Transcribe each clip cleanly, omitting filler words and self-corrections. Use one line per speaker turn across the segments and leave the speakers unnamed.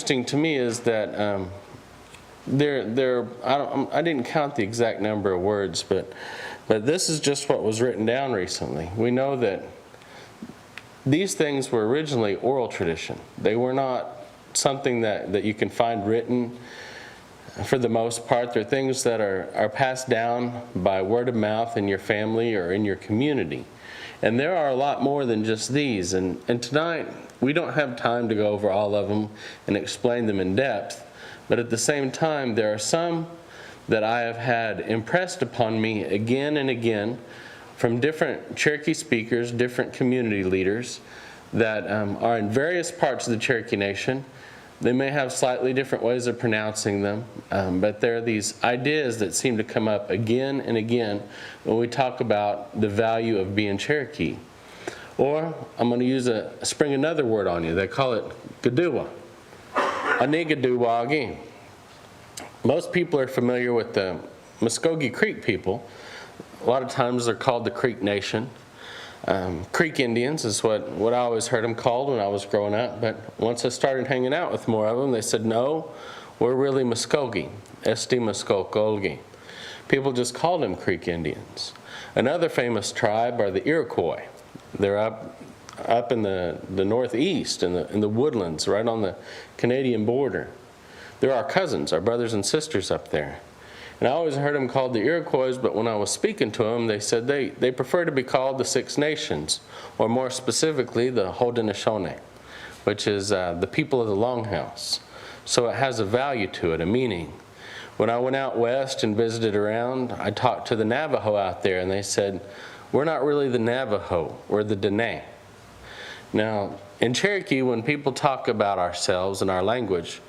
interesting to me is that I didn't count the exact number of words, but this is just what was written down recently. We know that these things were originally oral tradition. They were not something that you can find written for the most part. They're things that are passed down by word of mouth in your family or in your community. And there are a lot more than just these. And tonight, we don't have time to go over all of them and explain them in depth. But at the same time, there are some that I have had impressed upon me again and again from different Cherokee speakers, different community leaders that are in various parts of the Cherokee Nation. They may have slightly different ways of pronouncing them, but there are these ideas that seem to come up again and again when we talk about the value of being Cherokee. Or I'm going to spring another word on you. They call it *giduwa*. A-NiGiDuWaGi. Most people are familiar with the Muskogee Creek people. A lot of times they're called the Creek Nation. Creek Indians is what I always heard them called when I was growing up, but once I started hanging out with more of them, they said, no, we're really Muskogee, Muskogee. People just called them Creek Indians. Another famous tribe are the Iroquois. They're up in the northeast, in the woodlands, right on the Canadian border. They're our cousins, our brothers and sisters up there. And I always heard them called the Iroquois, but when I was speaking to them, they said they prefer to be called the Six Nations, or more specifically, the *Ḥoh-Den-Anishinaabe, which is the people of the Longhouse. So it has a value to it, a meaning. When I went out west and visited around, I talked to the Navajo out there, and they said, we're not really the Navajo, we're the Dene. Now, in Cherokee, when people talk about ourselves and our language,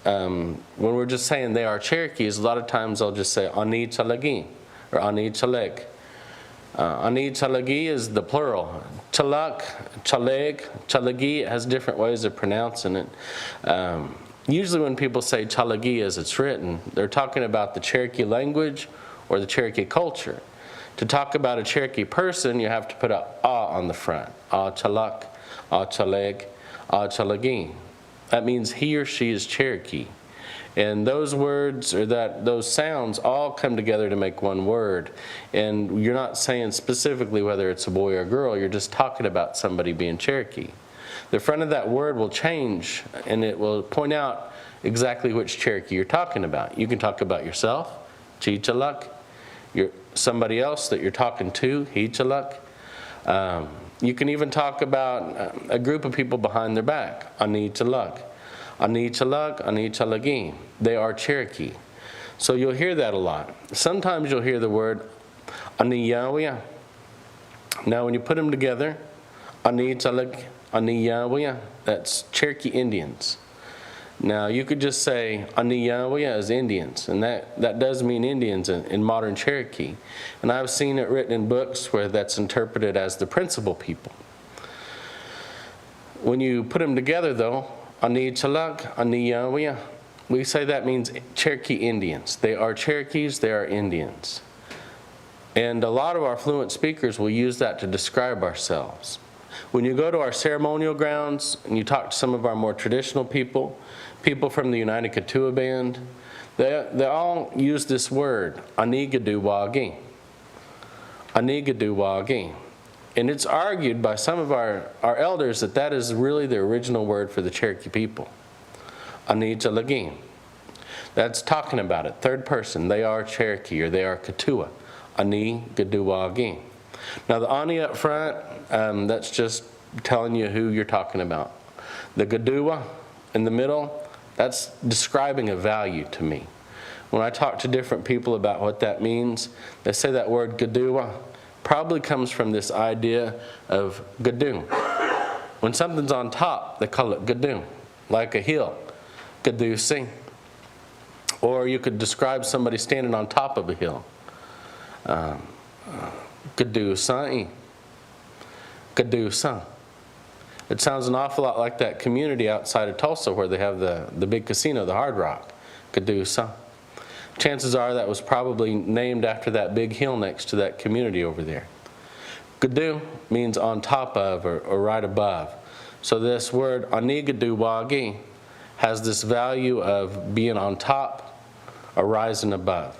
when we're just saying they are Cherokees, a lot of times they'll just say A-Ni-Tsi-S-Kwa or A-Ni-Tsi-S-Kwa. A-Ni-Tsi-S-Kwa is the plural. Chaluk, Chaleg, Chalagi has different ways of pronouncing it. Usually when people say Chalagi as it's written, they're talking about the Cherokee language or the Cherokee culture. To talk about a Cherokee person, you have to put a on the front. A-Chaluk, A-Chaleg, A-Chalagi. That means he or she is Cherokee. And those words, or those sounds, all come together to make one word. And you're not saying specifically whether it's a boy or a girl, you're just talking about somebody being Cherokee. The front of that word will change, and it will point out exactly which Cherokee you're talking about. You can talk about yourself, Chi-Chaluk, somebody else that you're talking to, He-Chaluk. You can even talk about a group of people behind their back, A-Ni-Tsi-S-Kwa. A-Ni-Tsi-S-Kwa, A-Ni-Tsi-S-Kwa. They are Cherokee. So you'll hear that a lot. Sometimes you'll hear the word A-Ni-YvWiYa. Now when you put them together, A-Ni-Tsi-S-Kwa, A-Ni-YvWiYa, that's Cherokee Indians. Now you could just say A-Ni-YvWiYa as Indians, and that does mean Indians in modern Cherokee. And I've seen it written in books where that's interpreted as the principal people. When you put them together though, A-Ni-Tsi-S-Kwa, A-Ni-YvWiYa, we say that means Cherokee Indians. They are Cherokees, they are Indians. And a lot of our fluent speakers will use that to describe ourselves. When you go to our ceremonial grounds and you talk to some of our more traditional people from the United Keetoowah Band, they all use this word, A-NiGiDuWaGi. A-NiGiDuWaGi. And it's argued by some of our elders that is really the original word for the Cherokee people. A-Ni-Tsi-S-Kwa. That's talking about it, third person. They are Cherokee or they are Keetoowah. A-NiGiDuWaGi. Now the Ani up front, that's just telling you who you're talking about. The Giduwa in the middle, that's describing a value to me. When I talk to different people about what that means, they say that word Giduwa probably comes from this idea of Gadu. When something's on top, they call it Gadu, like a hill, Gadu-si. Or you could describe somebody standing on top of a hill. ꭰBDP ꭰBDP. It sounds an awful lot like that community outside of Tulsa where they have the big casino, the Hard Rock. ꭰBDP. Chances are that was probably named after that big hill next to that community over there. ꭰGadu means on top of or right above. So this word A-NiGiDuWaGi has this value of being on top or rising above.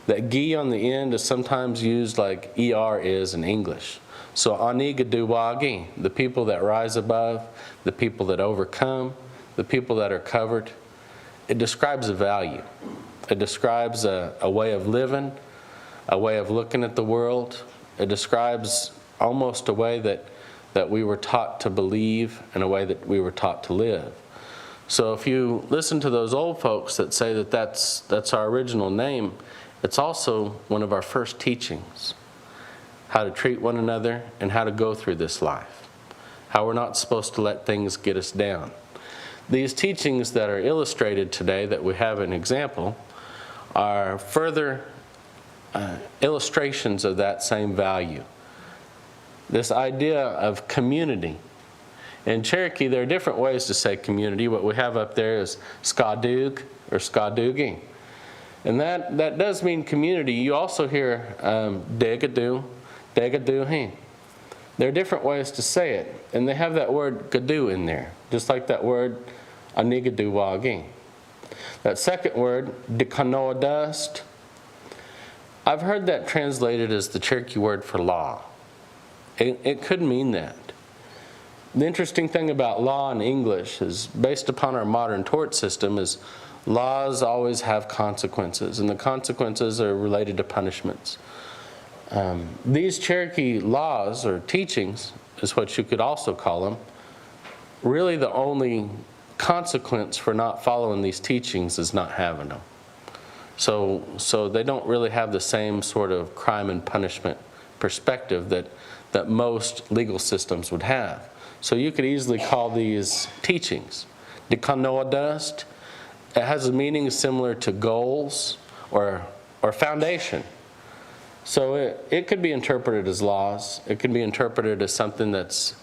That gi on the end is sometimes used like er is in English. So A-NiGiDuWaGi, the people that rise above, the people that overcome, the people that are covered, it describes a value. It describes a way of living, a way of looking at the world. It describes almost a way that we were taught to believe and a way that we were taught to live. So if you listen to those old folks that say that that's our original name, it's also one of our first teachings. How to treat one another and how to go through this life. How we're not supposed to let things get us down. These teachings that are illustrated today, that we have an example, are further illustrations of that same value. This idea of community. In Cherokee, there are different ways to say community. What we have up there is Ska-Dug or Ska-Du-Gi. And that does mean community. You also hear Dā-Ga-Du, dā-ga-du-hi. There are different ways to say it, and they have that word Ga-Du in there, just like that word A-NiGiDuWaGi. That second word, dā-ka-no-a-dust, I've heard that translated as the Cherokee word for law. It could mean that. The interesting thing about law in English is, based upon our modern tort system, is laws always have consequences, and the consequences are related to punishments. These Cherokee laws, or teachings, is what you could also call them, really the only consequence for not following these teachings is not having them. So they don't really have the same sort of crime and punishment perspective that most legal systems would have. So you could easily call these teachings. Dā-ka-no-a-dust, it has a meaning similar to goals or foundation. So it could be interpreted as laws. It could be interpreted as something that's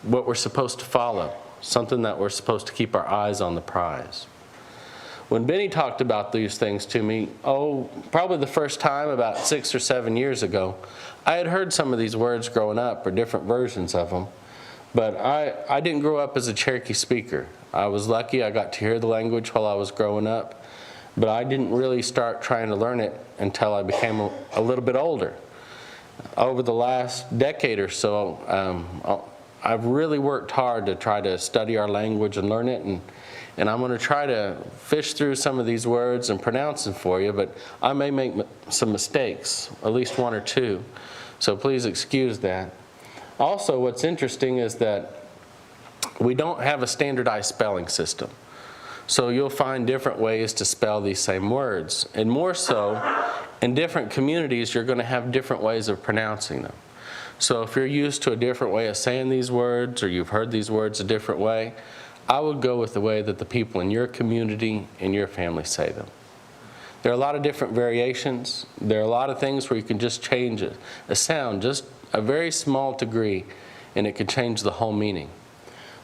what we're supposed to follow, something that we're supposed to keep our eyes on the prize. When Benny talked about these things to me, probably the first time about 6 or 7 years ago, I had heard some of these words growing up, or different versions of them, but I didn't grow up as a Cherokee speaker. I was lucky I got to hear the language while I was growing up, but I didn't really start trying to learn it until I became a little bit older. Over the last decade or so, I've really worked hard to try to study our language and learn it, and I'm going to try to fish through some of these words and pronounce them for you, but I may make some mistakes, at least 1 or 2, so please excuse that. Also, what's interesting is that we don't have a standardized spelling system. So you'll find different ways to spell these same words. And more so, in different communities, you're going to have different ways of pronouncing them. So if you're used to a different way of saying these words, or you've heard these words a different way, I would go with the way that the people in your community and your family say them. There are a lot of different variations. There are a lot of things where you can just change a sound, just a very small degree, and it could change the whole meaning.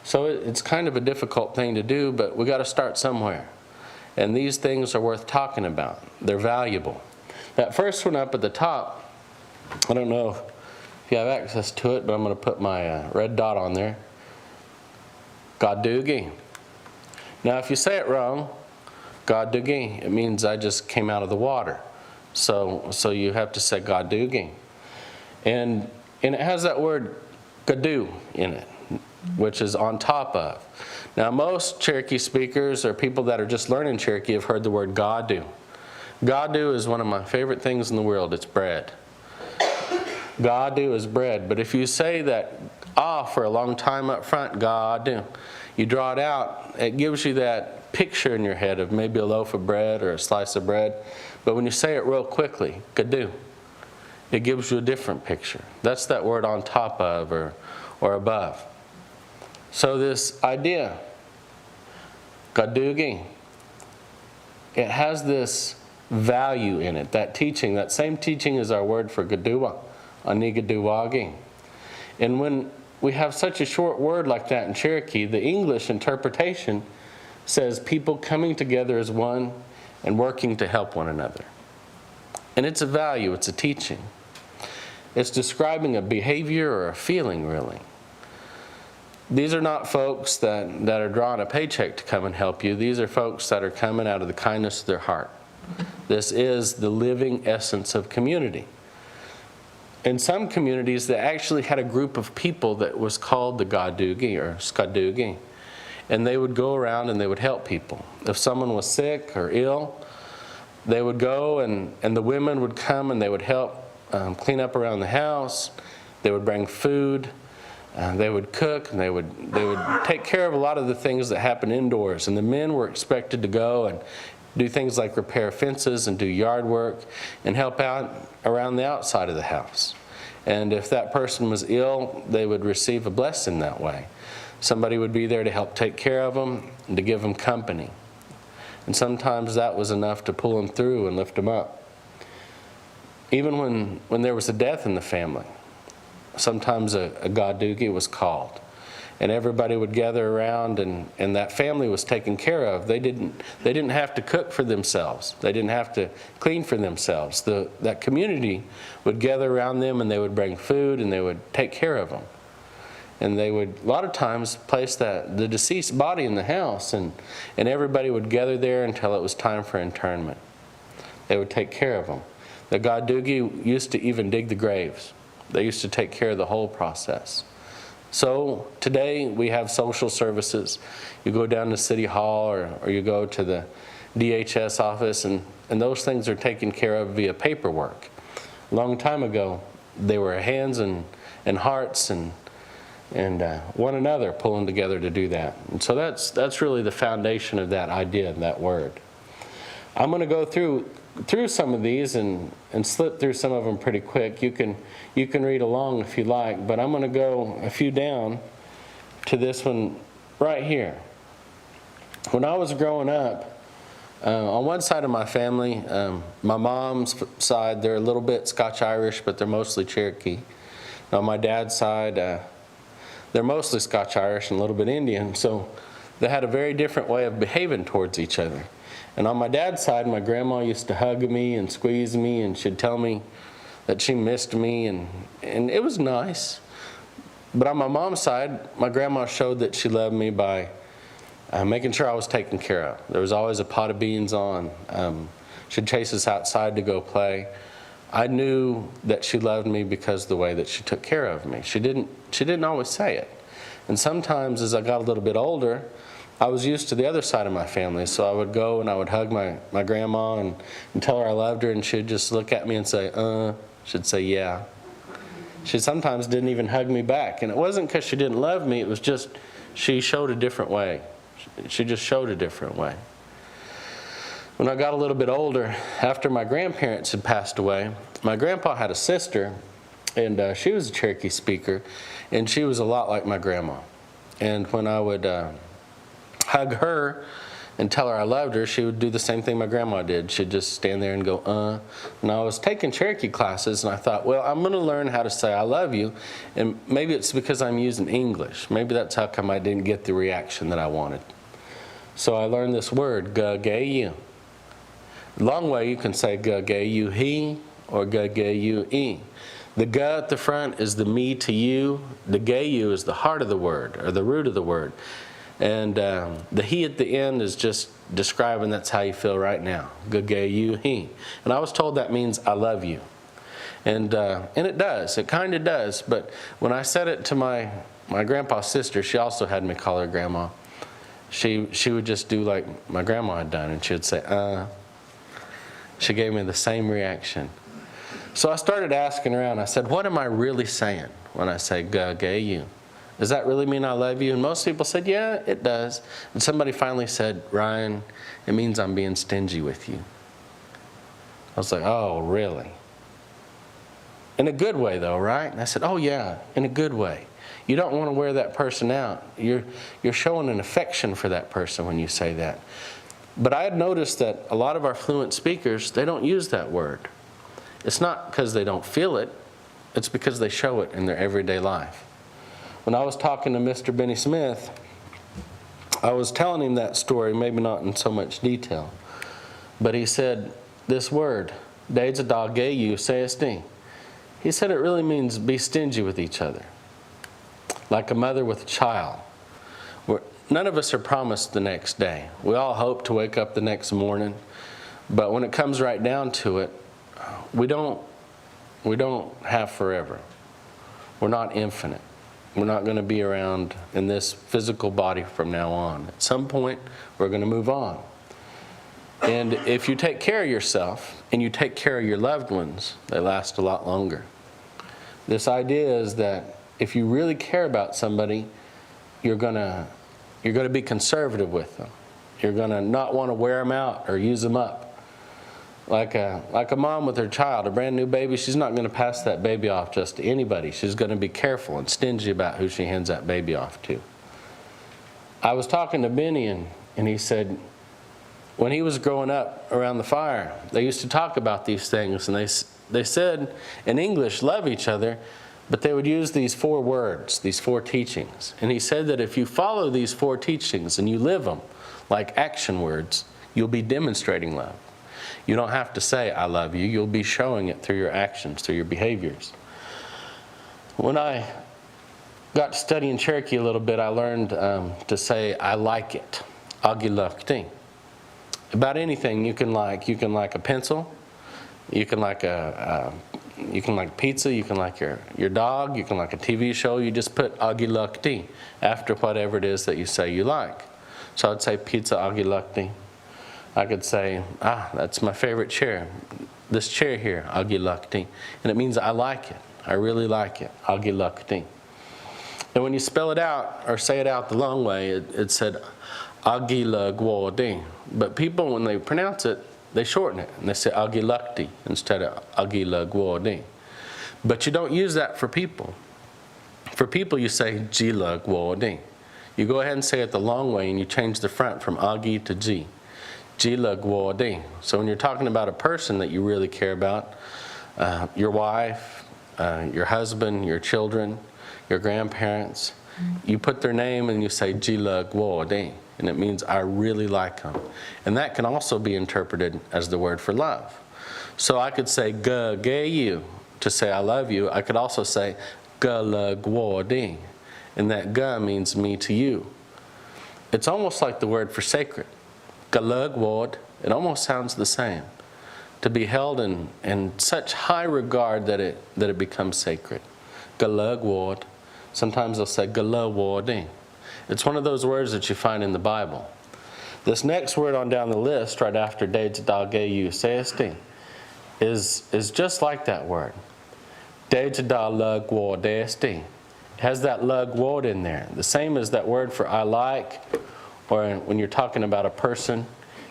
So it's kind of a difficult thing to do, but we got to start somewhere. And these things are worth talking about. They're valuable. That first one up at the top, I don't know if you have access to it, but I'm going to put my red dot on there. Ga-Du-Gi. Now if you say it wrong, Ga-Du-Gi, it means I just came out of the water. So you have to say Ga-Du-Gi. And it has that word Ga-Du in it, which is on top of. Now most Cherokee speakers, or people that are just learning Cherokee, have heard the word Ga-Du. Ga-Du is one of my favorite things in the world. It's bread. Ga-Du is bread. But if you say that for a long time up front, Ga-Du, you draw it out, it gives you that picture in your head of maybe a loaf of bread or a slice of bread. But when you say it real quickly, Ga-Du, it gives you a different picture. That's that word on top of or above. So this idea, Ga-Du-Gi, it has this value in it, that teaching. That same teaching is our word for Ga-Du-Wa, A-NiGiDuWaGi. And when we have such a short word like that in Cherokee, the English interpretation says people coming together as one and working to help one another. And it's a value, it's a teaching. It's describing a behavior or a feeling, really. These are not folks that are drawing a paycheck to come and help you. These are folks that are coming out of the kindness of their heart. This is the living essence of community. In some communities, they actually had a group of people that was called the Ga-Du-Gi or Ska-Du-Gi. And they would go around and they would help people. If someone was sick or ill, they would go and the women would come and they would help clean up around the house. They would bring food. They would cook, and they would take care of a lot of the things that happen indoors. And the men were expected to go and do things like repair fences and do yard work and help out around the outside of the house. And if that person was ill, they would receive a blessing that way. Somebody would be there to help take care of them and to give them company. And sometimes that was enough to pull them through and lift them up. Even when there was a death in the family, sometimes a Ga-Du-Gi was called. And everybody would gather around, and that family was taken care of. They didn't have to cook for themselves. They didn't have to clean for themselves. That community would gather around them, and they would bring food, and they would take care of them. And they would, a lot of times, place the deceased body in the house, and everybody would gather there until it was time for internment. They would take care of them. The Ga-Du-Gi used to even dig the graves. They used to take care of the whole process. So today we have social services. You go down to City Hall or you go to the DHS office, and those things are taken care of via paperwork. A long time ago, they were hands and hearts and one another pulling together to do that. And so that's really the foundation of that idea and that word. I'm going to go through some of these and slip through some of them pretty quick. You can read along if you like, but I'm going to go a few down to this one right here. When I was growing up, on one side of my family, my mom's side, they're a little bit Scotch-Irish, but they're mostly Cherokee. On my dad's side, they're mostly Scotch-Irish and a little bit Indian, so they had a very different way of behaving towards each other. And on my dad's side, my grandma used to hug me and squeeze me, and she'd tell me that she missed me, and it was nice. But on my mom's side, my grandma showed that she loved me by making sure I was taken care of. There was always a pot of beans on. She'd chase us outside to go play. I knew that she loved me because of the way that she took care of me. She didn't always say it. And sometimes as I got a little bit older, I was used to the other side of my family, so I would go and I would hug my grandma and tell her I loved her, and she'd just look at me and say, she'd say, yeah. She sometimes didn't even hug me back, and it wasn't because she didn't love me, it was just she showed a different way. She just showed a different way. When I got a little bit older, after my grandparents had passed away, my grandpa had a sister, and she was a Cherokee speaker, and she was a lot like my grandma. And when I would hug her and tell her I loved her, she would do the same thing my grandma did. She'd just stand there and go, And I was taking Cherokee classes, and I thought, well, I'm going to learn how to say I love you, and maybe it's because I'm using English. Maybe that's how come I didn't get the reaction that I wanted. So I learned this word, ga-ga-you. Long way you can say ga-ga-you-he or ga-ga-you-e. The ga at the front is the me to you. The ga-you is the heart of the word, or the root of the word. And the he at the end is just describing that's how you feel right now. Ga-ga-you-he. And I was told that means I love you. And it does. It kind of does. But when I said it to my grandpa's sister, she also had me call her grandma. She would just do like my grandma had done, and she would say, She gave me the same reaction. So I started asking around. I said, what am I really saying when I say ga-ga-you? Does that really mean I love you? And most people said, yeah, it does. And somebody finally said, Ryan, it means I'm being stingy with you. I was like, oh, really? In a good way, though, right? And I said, oh, yeah, in a good way. You don't want to wear that person out. You're showing an affection for that person when you say that. But I had noticed that a lot of our fluent speakers, they don't use that word. It's not because they don't feel it. It's because they show it in their everyday life. When I was talking to Mr. Benny Smith, I was telling him that story, maybe not in so much detail. But he said this word, ḍēձā-dā-gē-yu-sēs-dī. He said it really means be stingy with each other. like a mother with a child. None of us are promised the next day. We all hope to wake up the next morning, but when it comes right down to it, we don't have forever. We're not infinite. We're not going to be around in this physical body from now on. At some point, we're going to move on. And if you take care of yourself and you take care of your loved ones, they last a lot longer. This idea is that if you really care about somebody, you're going to be conservative with them. You're going to not want to wear them out or use them up. Like a mom with her child, a brand new baby, she's not going to pass that baby off just to anybody. She's going to be careful and stingy about who she hands that baby off to. I was talking to Benny and he said, when he was growing up around the fire, they used to talk about these things, and they said in English, love each other, but they would use these 4 words, these 4 teachings. And he said that if you follow these 4 teachings and you live them like action words, you'll be demonstrating love. You don't have to say, I love you. You'll be showing it through your actions, through your behaviors. When I got to studying Cherokee a little bit, I learned to say, I like it. A-NiGiDuWaGi. About anything you can like. You can like a pencil. You can like pizza. You can like your dog. You can like a TV show. You just put A-NiGiDuWaGi after whatever it is that you say you like. So I'd say pizza A-NiGiDuWaGi. I could say, that's my favorite chair. This chair here, A-NiGiDuWaGi. And it means I like it. I really like it. A-NiGiDuWaGi. And when you spell it out or say it out the long way, it said A-NiGiDuWaGi. But people, when they pronounce it, they shorten it and they say A-NiGiDuWaGi instead of A-NiGiDuWaGi. But you don't use that for people. For people, you say ģiDuWaGi. You go ahead and say it the long way and you change the front from A-Gi to G. ģiDuWaGi. So when you're talking about a person that you really care about, your wife, your husband, your children, your grandparents, you put their name and you say ģiDuWaGi. And it means I really like them. And that can also be interpreted as the word for love. So I could say ģ-ģe-you to say I love you. I could also say ģ-lu-gwo-di. And that ģ means me to you. It's almost like the word for sacred. ģ-lu-gwo-d, it almost sounds the same. To be held in such high regard that it becomes sacred. ģ-lu-gwo-d. Sometimes they'll say ģ-lu-gwo-di. It's one of those words that you find in the Bible. This next word on down the list, right after ḍēģdā-gē-yu-sē-sti, is just like that word. ḍēģdā-lu-gwo-dē-sti. It has that lu-gwo-d in there. The same as that word for I like, or when you're talking about a person,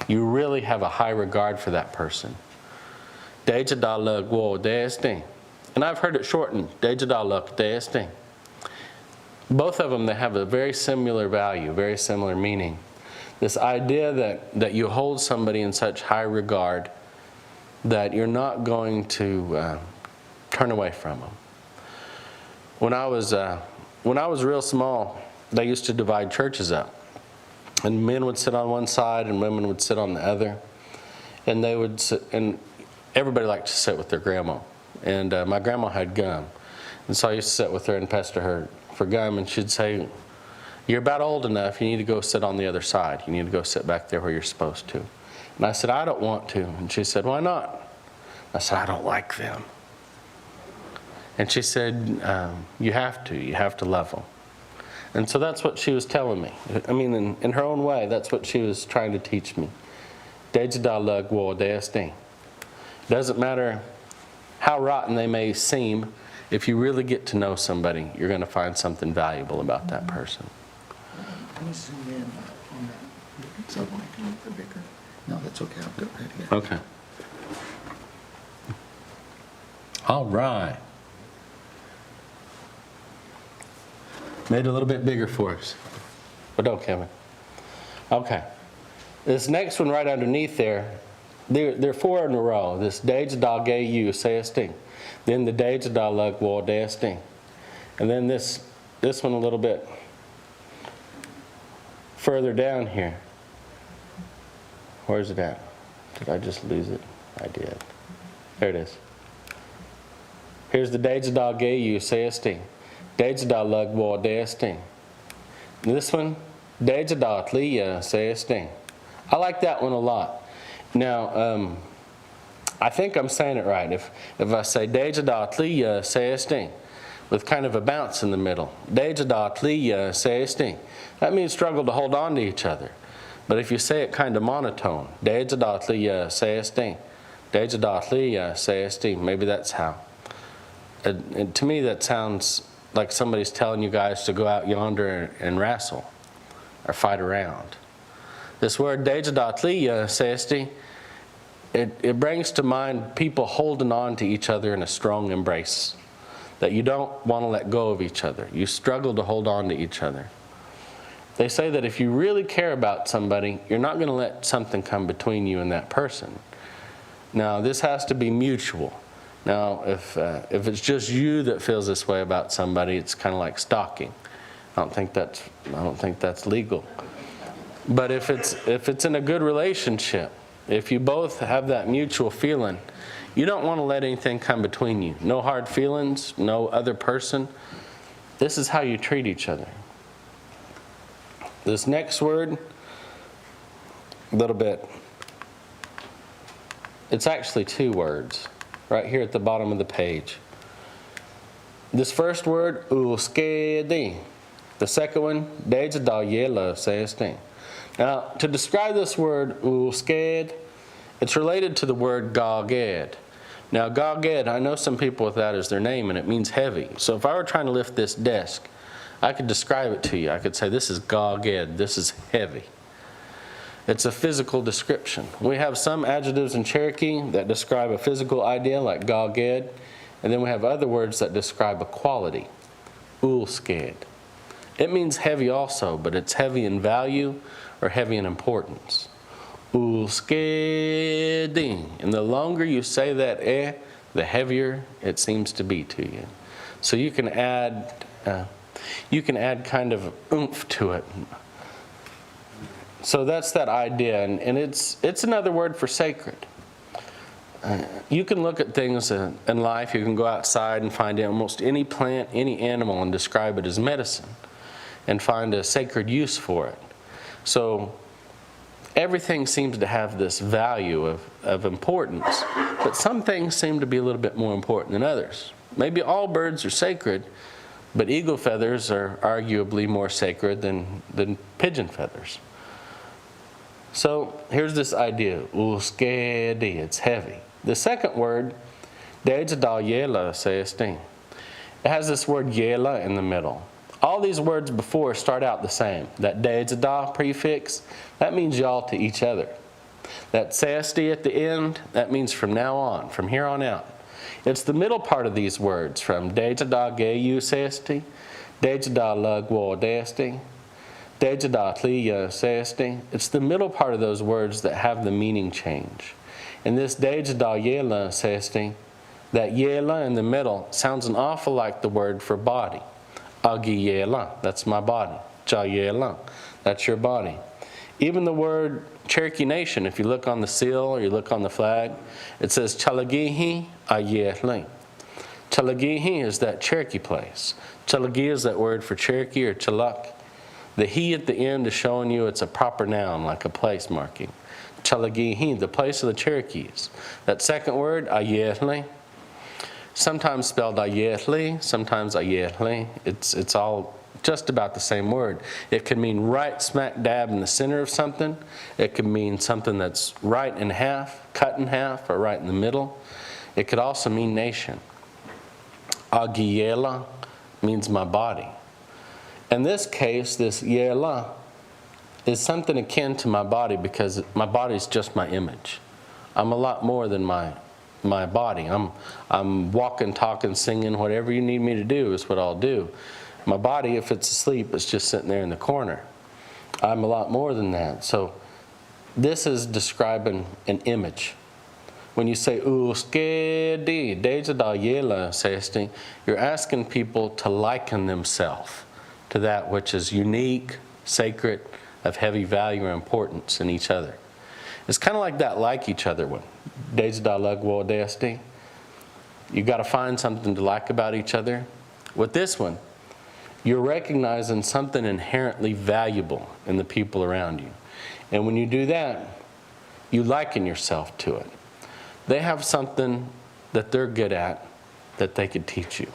you really have a high regard for that person. ḍēģdā-lu-gwo-dē-sti. And I've heard it shortened, ḍēģdā-lu-dē-sti. Both of them, they have a very similar value, very similar meaning. This idea that you hold somebody in such high regard that you're not going to turn away from them. When I was real small, they used to divide churches up. And men would sit on one side and women would sit on the other. And they would sit, and everybody liked to sit with their grandma. And my grandma had gum. And so I used to sit with her and pester her for gum, and she'd say, you're about old enough, you need to go sit on the other side. You need to go sit back there where you're supposed to. And I said, I don't want to. And she said, why not? I said, I don't like them. And she said, you have to love them. And so that's what she was telling me. I mean, in her own way, that's what she was trying to teach me. ḍēģdā-lu-gwo-dē-sti. Doesn't matter how rotten they may seem, if you really get to know somebody, you're going to find something valuable about that person.
Let me zoom in on that. So, the bigger. No, that's okay. I'll go right here.
Okay. All right. Made it a little bit bigger for us. But no, Kevin. Okay. This next one right underneath there, there are 4 in a row. This ḍēģdā-gē-yu-sē-sti. Then the ḍēģdā-lu-gwo-dē-sti. And then this one a little bit further down here. Where's it at? Did I just lose it? I did. There it is. Here's the ḍēģdā-gē-yu-sē-sti. 떼자달라그워데스팅. This one, 떼자달리야세스팅. I like that one a lot. Now, I think I'm saying it right. If I say 떼자달리야세스팅 with kind of a bounce in the middle, 떼자달리야세스팅, that means struggle to hold on to each other. But if you say it kind of monotone, 떼자달리야세스팅, 떼자달리야세스팅, maybe that's how. And to me, that sounds like somebody's telling you guys to go out yonder and wrestle or fight around. This word 떼자달리야세스팅, it brings to mind people holding on to each other in a strong embrace, that you don't want to let go of each other. You struggle to hold on to each other. They say that if you really care about somebody, you're not going to let something come between you and that person. Now, this has to be mutual. Now, if it's just you that feels this way about somebody, it's kind of like stalking. I don't think that's legal. But if it's in a good relationship, if you both have that mutual feeling, you don't want to let anything come between you. No hard feelings, no other person. This is how you treat each other. This next word, a little bit, it's actually two words, right here at the bottom of the page. This first word, ūskedi. The second one, 떼자달리야세스팅. Now, to describe this word, ūsked, it's related to the word gāged. Now, gāged, I know some people with that as their name, and it means heavy. So if I were trying to lift this desk, I could describe it to you. I could say, this is gāged, this is heavy. It's a physical description. We have some adjectives in Cherokee that describe a physical idea, like gāged, and then we have other words that describe a quality, ūsked. It means heavy also, but it's heavy in value or heavy in importance. ūskedi. And the longer you say that the heavier it seems to be to you. So you can add kind of oomph to it. So that's that idea, and it's another word for sacred. You can look at things in life, you can go outside and find almost any plant, any animal, and describe it as medicine, and find a sacred use for it. So everything seems to have this value of importance, but some things seem to be a little bit more important than others. Maybe all birds are sacred, but eagle feathers are arguably more sacred than pigeon feathers. So here's this idea, ūskedi, it's heavy. The second word, 떼자달리야세스팅, it has this word yela in the middle. All these words before start out the same. That 떼자다 prefix, that means y'all to each other. That 세스티 at the end, that means from now on, from here on out. It's the middle part of these words, from 떼자달리야세스팅, 떼자달라그워데스팅, 떼자달리야세스팅. It's the middle part of those words that have the meaning change. And this 떼자달리야세스팅, that yela in the middle sounds an awful like the word for body. agi-yela, that's my body. Ja-yela, that's your body. Even the word Cherokee Nation, if you look on the seal or you look on the flag, it says Chalagihi ayehli. Chalagihi is that Cherokee place. Chalagi is that word for Cherokee or Chaluk. The he at the end is showing you it's a proper noun, like a place marking. Chalagihi, the place of the Cherokees. That second word, ayehli, sometimes spelled ayehli, sometimes ayehli. It's all just about the same word. It can mean right smack dab in the center of something. It could mean something that's right in half, cut in half, or right in the middle. It could also mean nation. Agi-yela means my body. In this case, this yela is something akin to my body because my body is just my image. I'm a lot more than my body. I'm walking, talking, singing, whatever you need me to do is what I'll do. My body, if it's asleep, is just sitting there in the corner. I'm a lot more than that. So this is describing an image. When you say ūskedi, 떼자달리야세스팅, you're asking people to liken themselves to that which is unique, sacred, of heavy value or importance in each other. It's kind of like that like each other one. 떼자달라그워데스팅. You've got to find something to like about each other. With this one, you're recognizing something inherently valuable in the people around you. And when you do that, you liken yourself to it. They have something that they're good at that they could teach you.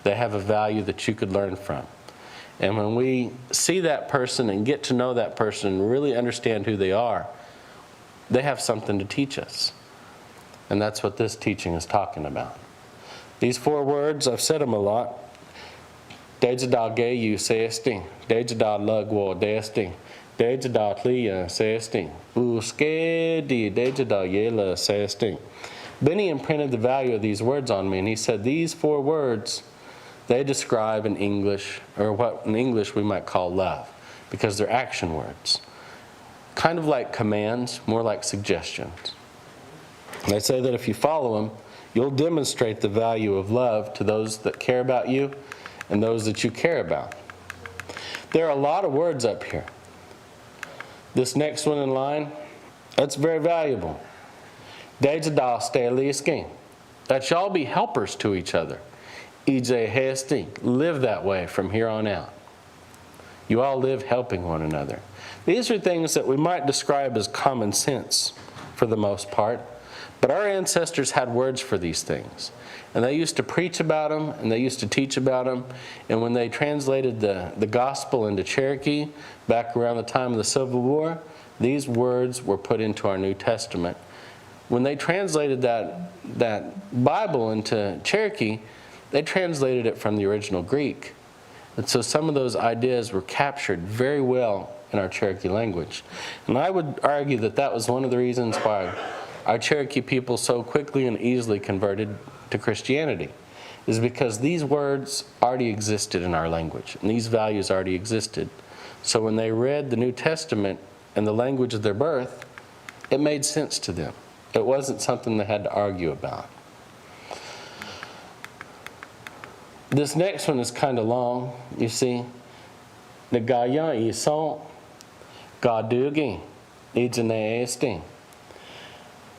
They have a value that you could learn from. And when we see that person and get to know that person and really understand who they are, they have something to teach us. And that's what this teaching is talking about. These 4 words, I've said them a lot. ṕré지다게유세스팅, 떼지다럭워데스팅, 떼지다틀리야세스팅, 우스케디떼지다예라세스팅. Benny imprinted the value of these words on me, and he said these 4 words, they describe in English, or what in English we might call love, because they're action words. Kind of like commands, more like suggestions. And they say that if you follow them, you'll demonstrate the value of love to those that care about you and those that you care about. There are a lot of words up here. This next one in line, that's very valuable. 떼지다스테리스king. That y'all be helpers to each other. 휘파噚. Live that way from here on out. You all live helping one another. These are things that we might describe as common sense for the most part, but our ancestors had words for these things. And they used to preach about them, and they used to teach about them. And when they translated the gospel into Cherokee, back around the time of the Civil War, these words were put into our New Testament. When they translated that Bible into Cherokee, they translated it from the original Greek. And so some of those ideas were captured very well in our Cherokee language. And I would argue that that was one of the reasons why our Cherokee people so quickly and easily converted to Christianity, is because these words already existed in our language, and these values already existed. So when they read the New Testament in the language of their birth, it made sense to them. It wasn't something they had to argue about. This next one is kind of long, you see. A-NiGiDuWaGi, ²Ā-NiYvWiYa.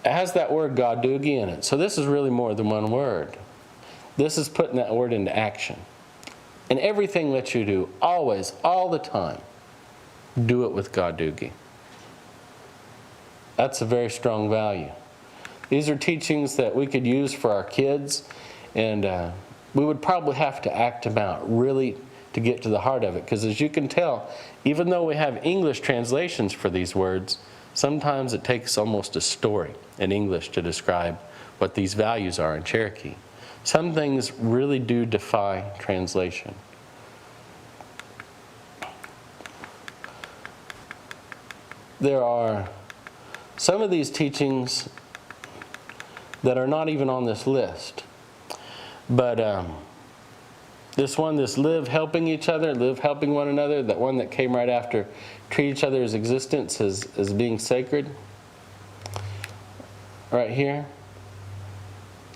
It has that word ²Ā-NiYvWiYa in it. So this is really more than one word. This is putting that word into action. And everything that you do, always, all the time, do it with ²Ā-NiYvWiYa. That's a very strong value. These are teachings that we could use for our kids, and we would probably have to act them out really to get to the heart of it. Because as you can tell, even though we have English translations for these words, sometimes it takes almost a story in English to describe what these values are in Cherokee. Some things really do defy translation. There are some of these teachings that are not even on this list. But this one, this live helping each other, live helping one another, that one that came right after, treat each other's existence as being sacred. Right here.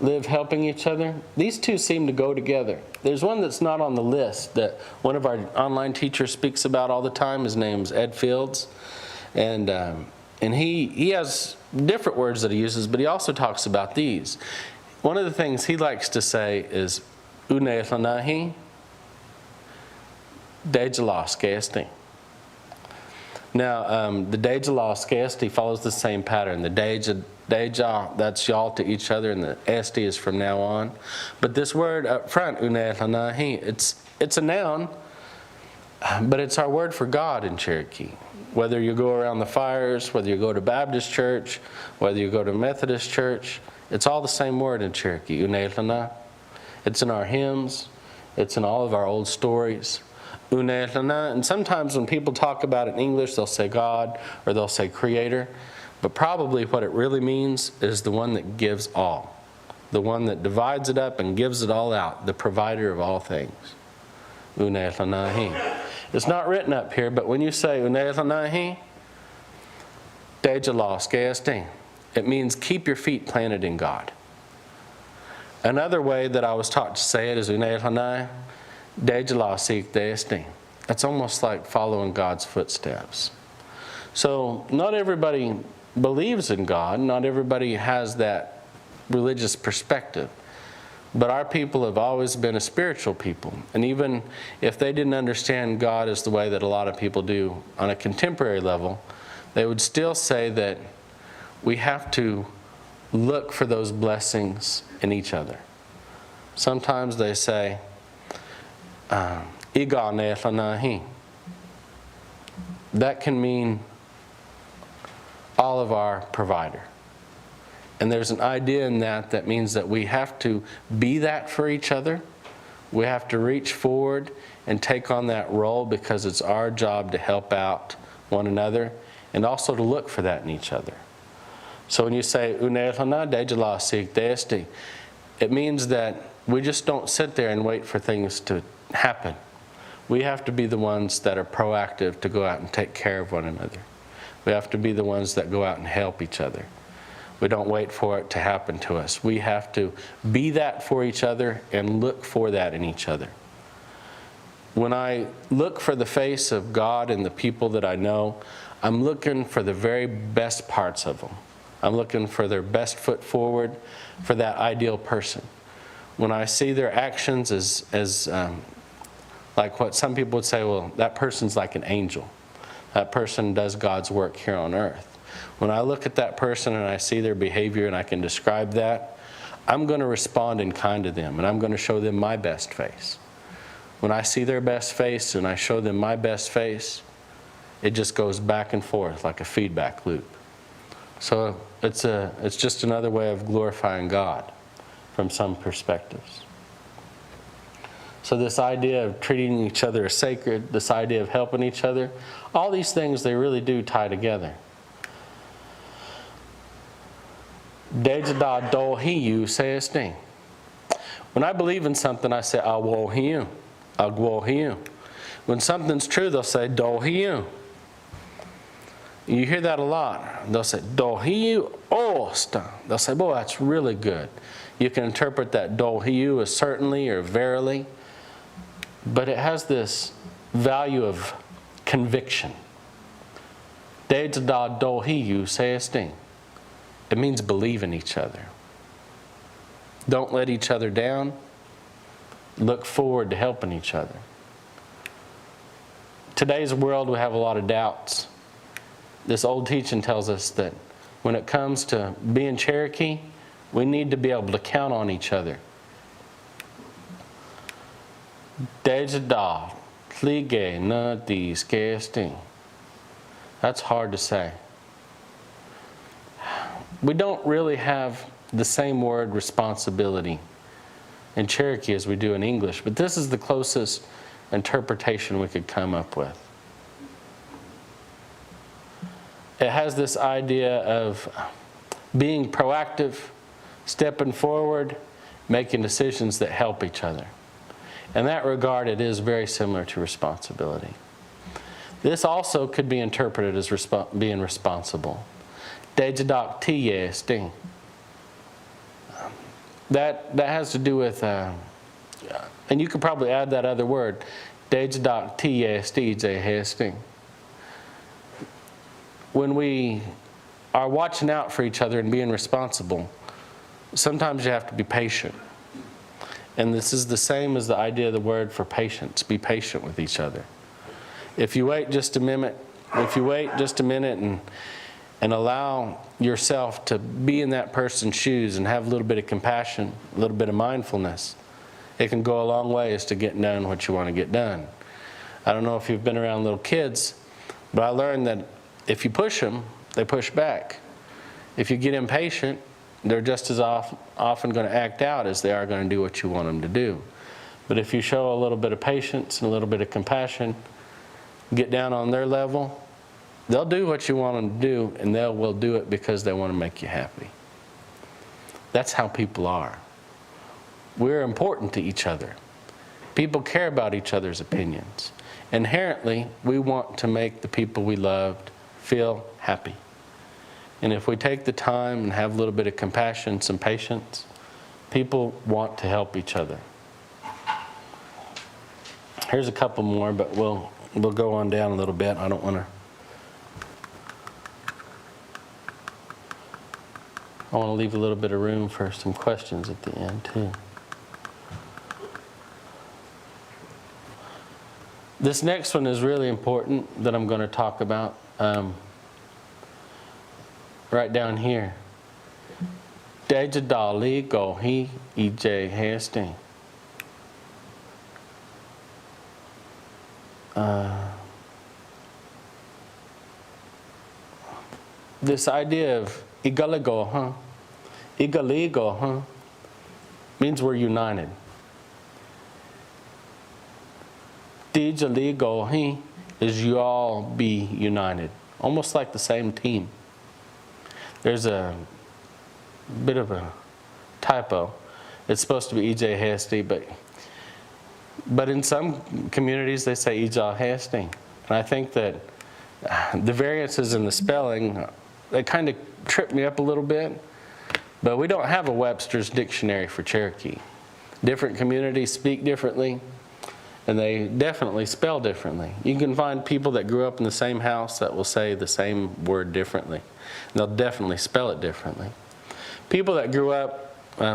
Live helping each other. These two seem to go together. There's one that's not on the list that one of our online teachers speaks about all the time. His name's Ed Fields. And he has different words that he uses, but he also talks about these. One of the things he likes to say is ''ūnē'lanahi ḍēģelāskēsti." Now, the ḍēģelāskēsti follows the same pattern. The ḍēģa, that's y'all to each other, and the esti is from now on. But this word up front, ''ūnē'lanahi," it's a noun, but it's our word for God in Cherokee. Whether you go around the fires, whether you go to Baptist church, whether you go to Methodist church, it's all the same word in Cherokee, ''ūnē'lana." It's in our hymns. It's in all of our old stories. ''ūnē'lana," and sometimes when people talk about it in English, they'll say God or they'll say Creator. But probably what it really means is the one that gives all. The one that divides it up and gives it all out. The provider of all things. ''ūnē'lanahi." It's not written up here, but when you say ''ūnē'lanahi ḍēģelāskēsti," it means keep your feet planted in God. Another way that I was taught to say it is ''ūnē'lanahi ḍēģelāsikdēsti." That's almost like following God's footsteps. So not everybody believes in God. Not everybody has that religious perspective. But our people have always been a spiritual people. And even if they didn't understand God as the way that a lot of people do on a contemporary level, they would still say that we have to look for those blessings in each other. Sometimes they say, ᴏጵၝᵉ. That can mean all of our provider. And there's an idea in that that means that we have to be that for each other. We have to reach forward and take on that role because it's our job to help out one another and also to look for that in each other. So when you say, ᴄᴗᴛᴇ, it means that we just don't sit there and wait for things to happen. We have to be the ones that are proactive to go out and take care of one another. We have to be the ones that go out and help each other. We don't wait for it to happen to us. We have to be that for each other and look for that in each other. When I look for the face of God in the people that I know, I'm looking for the very best parts of them. I'm looking for their best foot forward, for that ideal person. When I see their actions as like what some people would say, well, that person's like an angel. That person does God's work here on earth. When I look at that person and I see their behavior and I can describe that, I'm going to respond in kind to them and I'm going to show them my best face. When I see their best face and I show them my best face, it just goes back and forth like a feedback loop. So it's just another way of glorifying God from some perspectives. So this idea of treating each other as sacred, this idea of helping each other, all these things, they really do tie together. 떼쓰다 도히유 When I believe in something, I say, ᴤ ᴤ히유. When something's true, they'll say, 도히유. You hear that a lot. They'll say, 도히유 오스타. They'll say, boy, that's really good. You can interpret that 도히유 as certainly or verily, but it has this value of conviction. 떼쓰다 도히유. It means believe in each other. Don't let each other down. Look forward to helping each other. Today's world, we have a lot of doubts. This old teaching tells us that when it comes to being Cherokee, we need to be able to count on each other. 떼쓰다 That's hard to say. We don't really have the same word responsibility in Cherokee as we do in English, but this is the closest interpretation we could come up with. It has this idea of being proactive, stepping forward, making decisions that help each other. In that regard, it is very similar to responsibility. This also could be interpreted as being responsible. 떼쓰다 That has to do with, and you could probably add that other word, 떼쓰다 When we are watching out for each other and being responsible, sometimes you have to be patient. And this is the same as the idea of the word for patience. Be patient with each other. If you wait just a minute, and allow yourself to be in that person's shoes and have a little bit of compassion, a little bit of mindfulness, it can go a long ways to getting done what you want to get done. I don't know if you've been around little kids, but I learned that if you push them, they push back. If you get impatient, they're just as often going to act out as they are going to do what you want them to do. But if you show a little bit of patience and a little bit of compassion, get down on their level, they'll do what you want them to do, and they will do it because they want to make you happy. That's how people are. We're important to each other. People care about each other's opinions. Inherently, we want to make the people we loved feel happy. And if we take the time and have a little bit of compassion, some patience, people want to help each other. Here's a couple more, but we'll go on down a little bit. I don't want to. I want to leave a little bit of room for some questions at the end too. This next one is really important that I'm going to talk about. Right down here. дэජդալի իջե This idea of igaligo, igaligo, means we're united. Dijaligo is you all be united, almost like the same team. There's a bit of a typo. It's supposed to be ej but in some communities they say ej. And I think that the variances in the spelling, they kind of trip me up a little bit. But we don't have a Webster's dictionary for Cherokee. Different communities speak differently, and they definitely spell differently. You can find people that grew up in the same house that will say the same word differently. They'll definitely spell it differently. People that grew up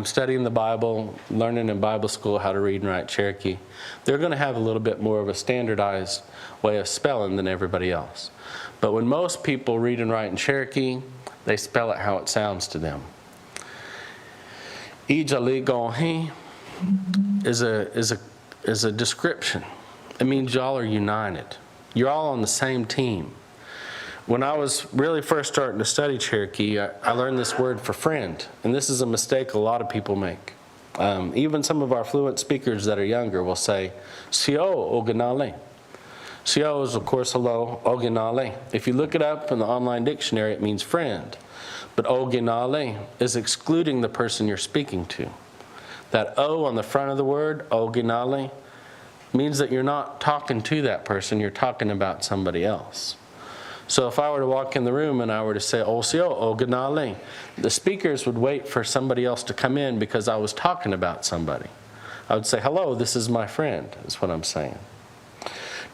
studying the Bible, learning in Bible school how to read and write Cherokee, they're going to have a little bit more of a standardized way of spelling than everybody else. But when most people read and write in Cherokee, they spell it how it sounds to them. Ijaligohi is a description. It means y'all are united. You're all on the same team. When I was really first starting to study Cherokee, I learned this word for friend, and this is a mistake a lot of people make. Even some of our fluent speakers that are younger will say, "Sio oganale." Sio is, of course, hello, oganale. If you look it up in the online dictionary, it means friend. But oganale is excluding the person you're speaking to. That O on the front of the word, oganale, means that you're not talking to that person, you're talking about somebody else. So if I were to walk in the room and I were to say, "Osio oganale," the speakers would wait for somebody else to come in because I was talking about somebody. I would say, "Hello, this is my friend," is what I'm saying.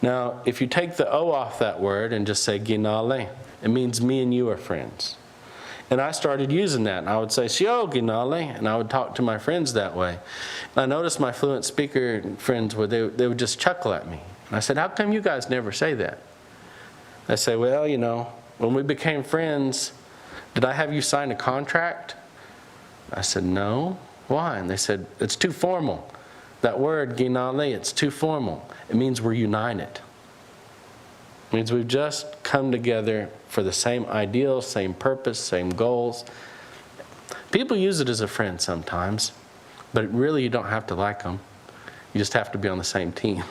Now, if you take the O off that word and just say ginale, it means me and you are friends. And I started using that. And I would say, "Sio ginale," and I would talk to my friends that way. And I noticed my fluent speaker friends, they would just chuckle at me. And I said, "How come you guys never say that?" I say, "Well, you know, when we became friends, did I have you sign a contract?" I said, "No." "Why?" And they said, "It's too formal. That word, ginale, it's too formal. It means we're united. It means we've just come together for the same ideals, same purpose, same goals." People use it as a friend sometimes, but really you don't have to like them. You just have to be on the same team.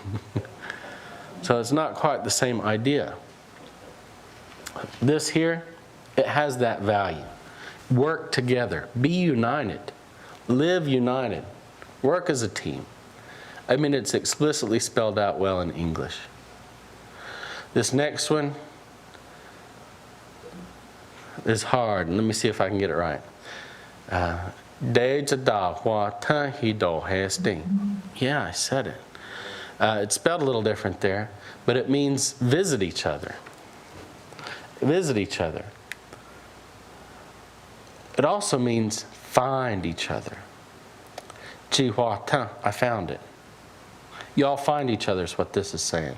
So it's not quite the same idea. This here, it has that value. Work together. Be united. Live united. Work as a team. I mean, it's explicitly spelled out well in English. This next one is hard. Let me see if I can get it right. дэජդալի. Yeah, I said it. It's spelled a little different there, but it means visit each other. Visit each other. It also means find each other. jíhwa-tá, I found it. Y'all find each other is what this is saying.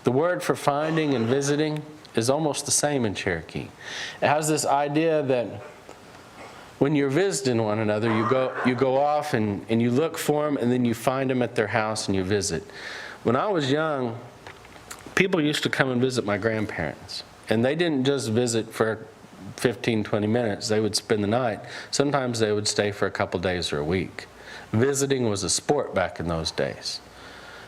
The word for finding and visiting is almost the same in Cherokee. It has this idea that when you're visiting one another, you go off and you look for them, and then you find them at their house and you visit. When I was young, people used to come and visit my grandparents. And they didn't just visit for 15, 20 minutes. They would spend the night. Sometimes they would stay for a couple days or a week. Visiting was a sport back in those days.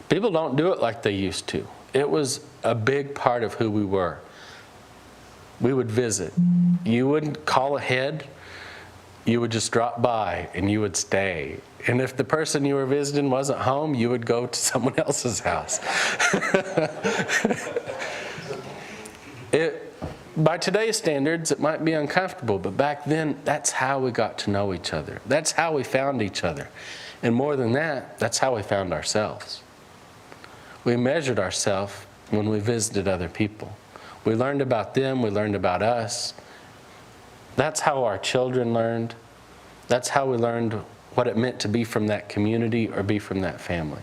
People don't do it like they used to. It was a big part of who we were. We would visit. You wouldn't call ahead. You would just drop by and you would stay. And if the person you were visiting wasn't home, you would go to someone else's house. By today's standards, it might be uncomfortable, but back then, that's how we got to know each other. That's how we found each other. And more than that, that's how we found ourselves. We measured ourselves when we visited other people. We learned about them, we learned about us. That's how our children learned. That's how we learned what it meant to be from that community or be from that family.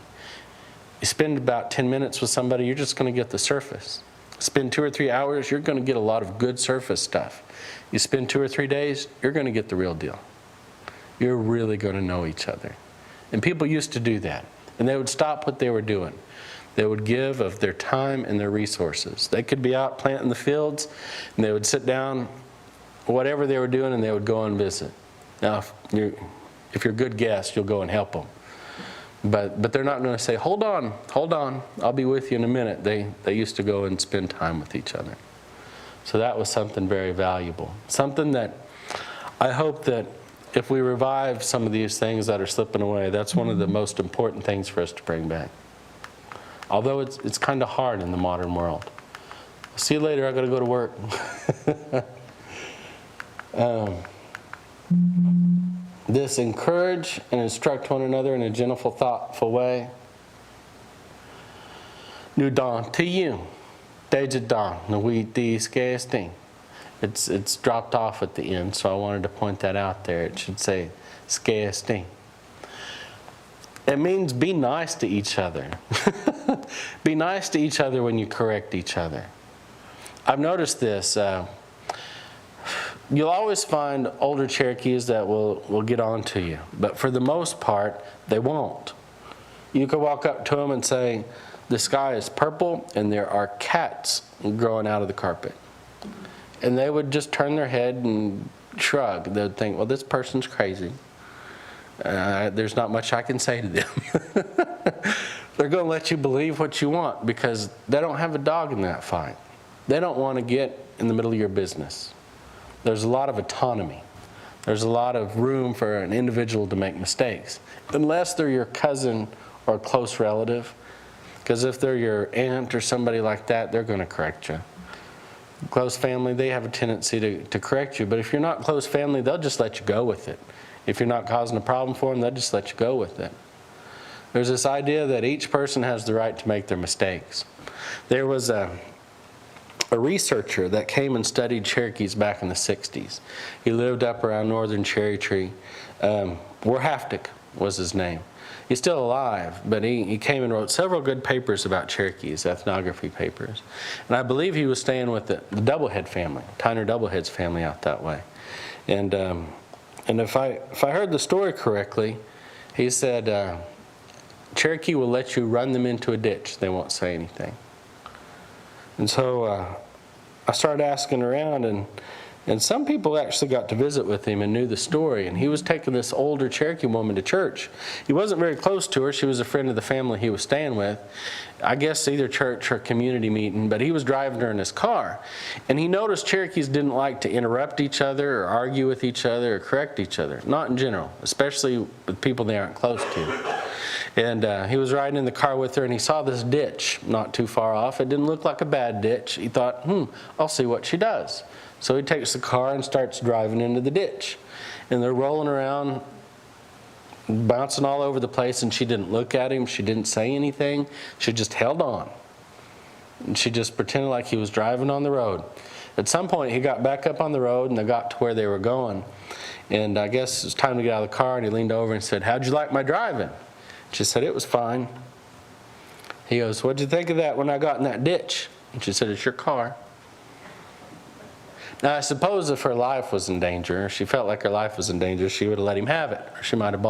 You spend about 10 minutes with somebody, you're just going to get the surface. Spend 2 or 3 hours, you're going to get a lot of good surface stuff. You spend 2 or 3 days, you're going to get the real deal. You're really going to know each other. And people used to do that. And they would stop what they were doing. They would give of their time and their resources. They could be out planting the fields, and they would sit down, whatever they were doing, and they would go and visit. Now, if you're a good guest, you'll go and help them. But they're not going to say, hold on, I'll be with you in a minute. They used to go and spend time with each other. So that was something very valuable. Something that I hope that if we revive some of these things that are slipping away, that's one of the most important things for us to bring back. Although it's kind of hard in the modern world. See you later, I got to go to work. This encourage and instruct one another in a gentle, thoughtful way. нү-당-თ-유, 떼-즈-당-느-위-띠-스-κα-스-띵. It's dropped off at the end, so I wanted to point that out there. It should say ske-st-ing. It means be nice to each other. Be nice to each other when you correct each other. I've noticed this. You'll always find older Cherokees that will get on to you, but for the most part, they won't. You could walk up to them and say, the sky is purple and there are cats growing out of the carpet. And they would just turn their head and shrug. They'd think, well, this person's crazy. There's not much I can say to them. They're going to let you believe what you want because they don't have a dog in that fight. They don't want to get in the middle of your business. There's a lot of autonomy. There's a lot of room for an individual to make mistakes, unless they're your cousin or a close relative. Because if they're your aunt or somebody like that, they're going to correct you. Close family, they have a tendency to correct you. But if you're not close family, they'll just let you go with it. If you're not causing a problem for them, they'll just let you go with it. There's this idea that each person has the right to make their mistakes. There was a researcher that came and studied Cherokees back in the 60s. He lived up around northern Cherokee. ʌෘ was his name. He's still alive, but he came and wrote several good papers about Cherokees, ethnography papers. And I believe he was staying with the Doublehead family, Tyner Doublehead's family out that way. And if I heard the story correctly, he said, Cherokee will let you run them into a ditch. They won't say anything. And so I started asking around, and some people actually got to visit with him and knew the story. And he was taking this older Cherokee woman to church. He wasn't very close to her. She was a friend of the family he was staying with. I guess either church or community meeting, but he was driving her in his car. And he noticed Cherokees didn't like to interrupt each other or argue with each other or correct each other. Not in general, especially with people they aren't close to. And he was riding in the car with her and he saw this ditch not too far off. It didn't look like a bad ditch. He thought, I'll see what she does. So he takes the car and starts driving into the ditch. And they're rolling around, bouncing all over the place, and she didn't look at him. She didn't say anything. She just held on. And she just pretended like he was driving on the road. At some point, he got back up on the road and they got to where they were going. And I guess it was time to get out of the car, and he leaned over and said, "How'd you like my driving?" She said, "It was fine." He goes, "What'd you think of that when I got in that ditch?" And she said, "It's your car." Now, I suppose if her life was in danger, or she felt like her life was in danger, she would have let him have it, or she might have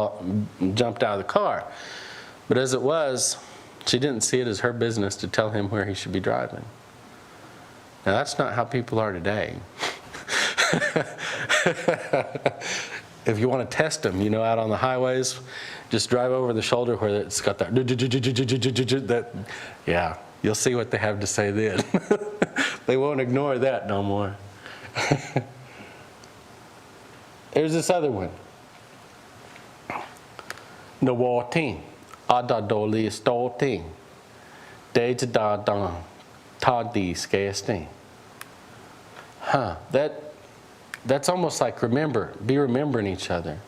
jumped out of the car. But as it was, she didn't see it as her business to tell him where he should be driving. Now, that's not how people are today. If you want to test them, out on the highways, just drive over the shoulder where it's got that, yeah, you'll see what they have to say then. They won't ignore that no more. There's this other one. nõ-ཝ-팅, ā-dā-ḍ-ō-li-스-ṭō-팅, 떼-즈-dā-ḍ-ṭā-ḍī-스-ka-스-tīng. That's almost like be remembering each other.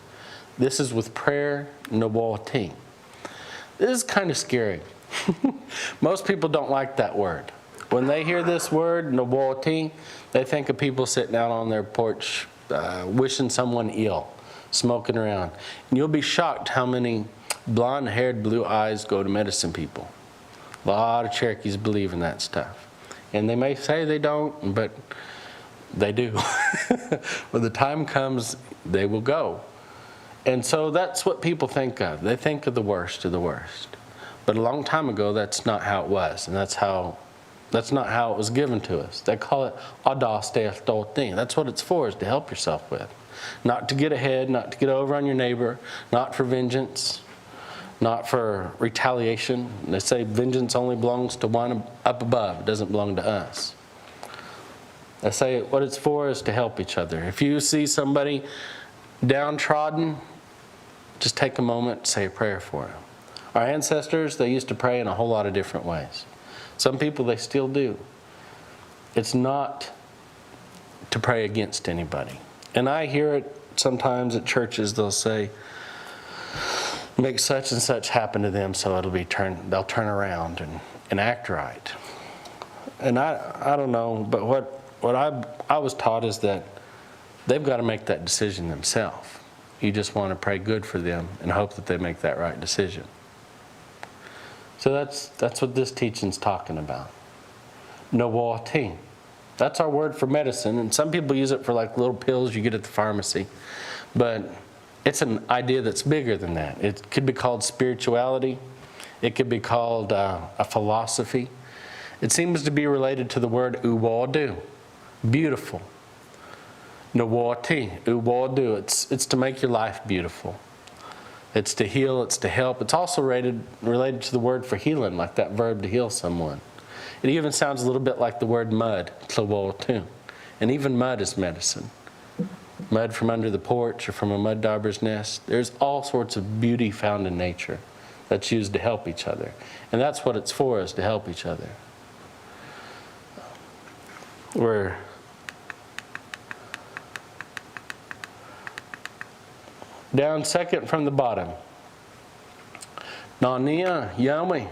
This is with prayer, nõ-ཝ-팅. This is kind of scary. Most people don't like that word. When they hear this word, nõ-ཝ-팅, they think of people sitting out on their porch wishing someone ill, smoking around. And you'll be shocked how many blonde-haired, blue eyes go to medicine people. A lot of Cherokees believe in that stuff. And they may say they don't, but they do. When the time comes, they will go. And so that's what people think of. They think of the worst of the worst. But a long time ago, that's not how it was. And that's not how it was given to us. They call it ʀḍ허�ྟեղտոտΗ. That's what it's for, is to help yourself with. Not to get ahead, not to get over on your neighbor, not for vengeance, not for retaliation. They say vengeance only belongs to one up above. It doesn't belong to us. They say what it's for is to help each other. If you see somebody downtrodden, just take a moment, say a prayer for them. Our ancestors, they used to pray in a whole lot of different ways. Some people, they still do. It's not to pray against anybody. And I hear it sometimes at churches, they'll say, make such and such happen to them so they'll turn around and act right. And I don't know, but what I was taught is that they've got to make that decision themselves. You just want to pray good for them and hope that they make that right decision. So that's what this teaching's talking about. nõuāti. That's our word for medicine, and some people use it for like little pills you get at the pharmacy. But it's an idea that's bigger than that. It could be called spirituality. It could be called a philosophy. It seems to be related to the word ūwādu, beautiful. nõuāti, ūwādu, it's to make your life beautiful. It's to heal, it's to help. It's also related to the word for healing, like that verb to heal someone. It even sounds a little bit like the word mud, tlawātu. And even mud is medicine. Mud from under the porch or from a mud dauber's nest. There's all sorts of beauty found in nature that's used to help each other. And that's what it's for, is to help each other. We're down second from the bottom. A-Ni-YvWiYa.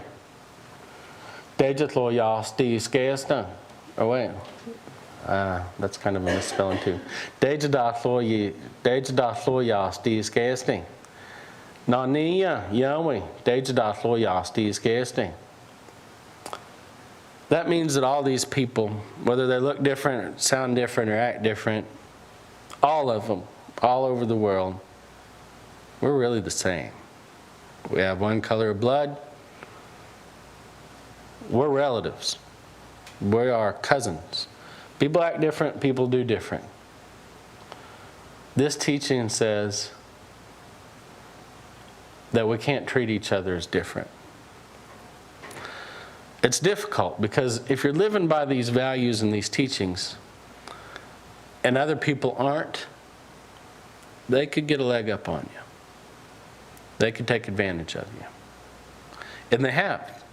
ʀΔ᭴ Oh wait, that's kind of a misspelling too. ʀΔ᭴ A-Ni-YvWiYa. That means that all these people, whether they look different, sound different, or act different, all of them, all over the world, we're really the same. We have one color of blood. We're relatives. We are cousins. People act different, people do different. This teaching says that we can't treat each other as different. It's difficult because if you're living by these values and these teachings and other people aren't, they could get a leg up on you. They could take advantage of you. And they have.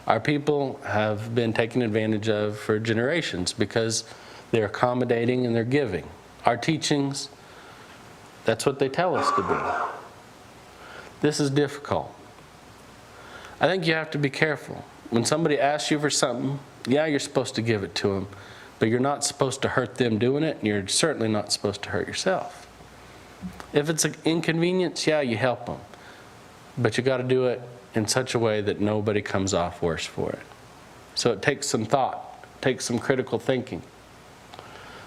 Our people have been taken advantage of for generations because they're accommodating and they're giving. Our teachings, that's what they tell us to be. This is difficult. I think you have to be careful. When somebody asks you for something, yeah, you're supposed to give it to them, but you're not supposed to hurt them doing it, and you're certainly not supposed to hurt yourself. If it's an inconvenience, yeah, you help them. But you got to do it in such a way that nobody comes off worse for it. So it takes some thought, takes some critical thinking.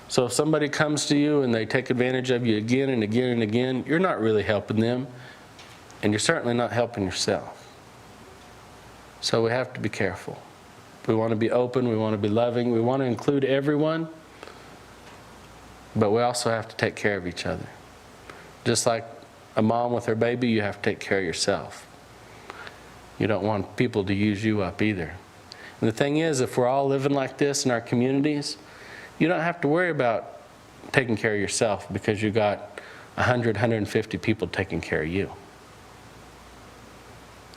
So if somebody comes to you and they take advantage of you again and again and again, you're not really helping them, and you're certainly not helping yourself. So we have to be careful. We want to be open, we want to be loving, we want to include everyone, but we also have to take care of each other. Just like a mom with her baby, you have to take care of yourself. You don't want people to use you up either. And the thing is, if we're all living like this in our communities, you don't have to worry about taking care of yourself because you got 100, 150 people taking care of you.